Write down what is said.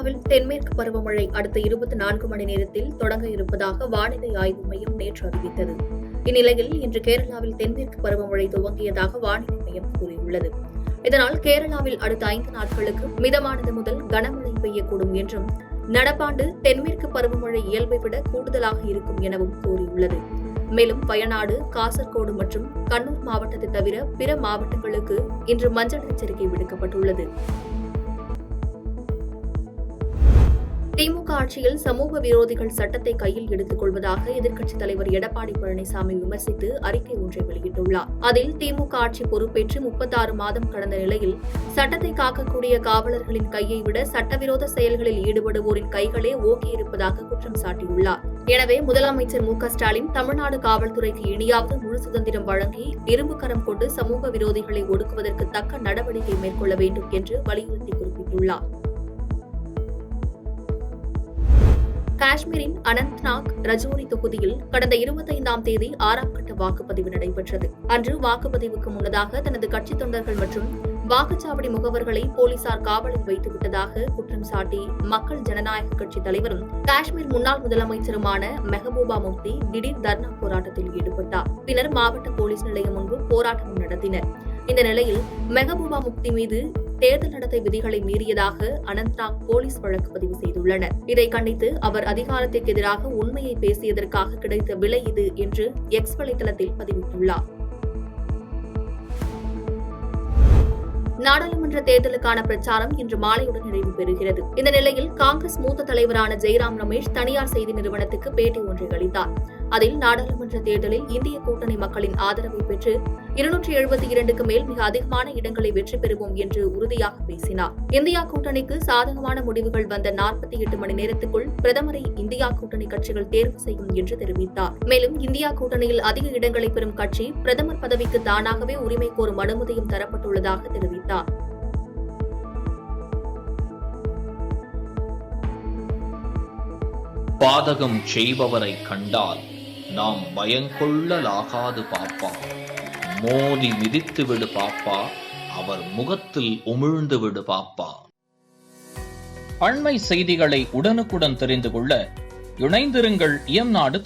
கேரளாவில் தென்மேற்கு பருவமழை அடுத்த 24 மணி நேரத்தில் தொடங்க இருப்பதாக வானிலை ஆய்வு மையம் நேற்று அறிவித்தது. இந்நிலையில் இன்று கேரளாவில் தென்மேற்கு பருவமழை துவங்கியதாக வானிலை மையம் கூறியுள்ளது. இதனால் கேரளாவில் அடுத்த 5 நாட்களுக்கு மிதமானது முதல் கனமழை பெய்யக்கூடும் என்றும், நடப்பாண்டு தென்மேற்கு பருவமழை இயல்பை விட கூடுதலாக இருக்கும் எனவும் கூறியுள்ளது. மேலும் வயநாடு, காசர்கோடு மற்றும் கண்ணூர் மாவட்டத்தை தவிர பிற மாவட்டங்களுக்கு இன்று மஞ்சள் எச்சரிக்கை விடுக்கப்பட்டுள்ளது. திமுக ஆட்சியில் சமூக விரோதிகள் சட்டத்தை கையில் எடுத்துக் கொள்வதாக எதிர்க்கட்சித் தலைவர் எடப்பாடி பழனிசாமி விமர்சித்து அறிக்கை ஒன்றை வெளியிட்டுள்ளார். அதில் திமுக ஆட்சி பொறுப்பேற்று 36 மாதம் கடந்த நிலையில் சட்டத்தை காக்கக்கூடிய காவலர்களின் கையை விட சட்டவிரோத செயல்களில் ஈடுபடுவோரின் கைகளே ஓங்கியிருப்பதாக குற்றம் சாட்டியுள்ளார். எனவே முதலமைச்சர் மு.க.ஸ்டாலின் தமிழ்நாடு காவல்துறைக்கு இனியாவது முழு சுதந்திரம் வழங்கி இரும்பு கரம் கொண்டு சமூக விரோதிகளை ஒடுக்குவதற்கு தக்க நடவடிக்கை மேற்கொள்ள வேண்டும் என்று வலியுறுத்தி குறிப்பிட்டுள்ளார். காஷ்மீரின் அனந்த்நாக் ரஜோரி தொகுதியில் கடந்த 25ஆம் தேதி 6ஆம் கட்ட வாக்குப்பதிவு நடைபெற்றது. அன்று வாக்குப்பதிவுக்கு முன்னதாக தனது கட்சித் தொண்டர்கள் மற்றும் வாக்குச்சாவடி முகவர்களை போலீசார் காவலில் வைத்துவிட்டதாக குற்றம் சாட்டி மக்கள் ஜனநாயக கட்சி தலைவரும் காஷ்மீர் முன்னாள் முதலமைச்சருமான மெஹபூபா முஃப்தி திடீர் தர்ணா போராட்டத்தில் ஈடுபட்டார். பின்னர் மாவட்ட போலீஸ் நிலையம் முன்பு போராட்டம் நடத்தினர். இந்த நிலையில் மெஹபூபா முஃப்தி மீது தேர்தல் நடத்தை விதிகளை மீறியதாக அனந்த்நாக் போலீஸ் வழக்கு பதிவு செய்துள்ளனர். இதை கண்டித்து அவர் அதிகாரத்திற்கு எதிராக உண்மையை பேசியதற்காக கிடைத்த விலை இது என்று எக்ஸ் வலைதளத்தில் பதிவிட்டுள்ளார். நாடாளுமன்ற தேர்தலுக்கான பிரச்சாரம் இன்று மாலையுடன் நிறைவு பெறுகிறது. இந்த நிலையில் காங்கிரஸ் மூத்த தலைவரான ஜெய்ராம் ரமேஷ் தனியார் செய்தி நிறுவனத்துக்கு பேட்டி ஒன்றை அளித்தார். அதில் நாடாளுமன்ற தேர்தலில் இந்திய கூட்டணி மக்களின் ஆதரவை பெற்று 272க்கு மேல் மிக அதிகமான இடங்களை வெற்றி பெறுவோம் என்று உறுதியாக பேசினார். இந்தியா கூட்டணிக்கு சாதகமான முடிவுகள் வந்த 48 மணி நேரத்துக்குள் பிரதமரை இந்தியா கூட்டணி கட்சிகள் தேர்வு செய்யும் என்று தெரிவித்தார். மேலும் இந்தியா கூட்டணியில் அதிக இடங்களை பெறும் கட்சி பிரதமர் பதவிக்கு தானாகவே உரிமை கோரும் அனுமதியும் தரப்பட்டுள்ளதாக தெரிவித்தார். பாதகம் செய்பவரை கண்டால் நாம் பயங்கொள்ளலாகாது பாப்பா, மோதி மிதித்து விடு பாப்பா, அவர் முகத்தில் உமிழ்ந்து விடு பாப்பா. அண்மை செய்திகளை உடனுக்குடன் தெரிந்து கொள்ள இணைந்திருங்கள் இயம்நாடு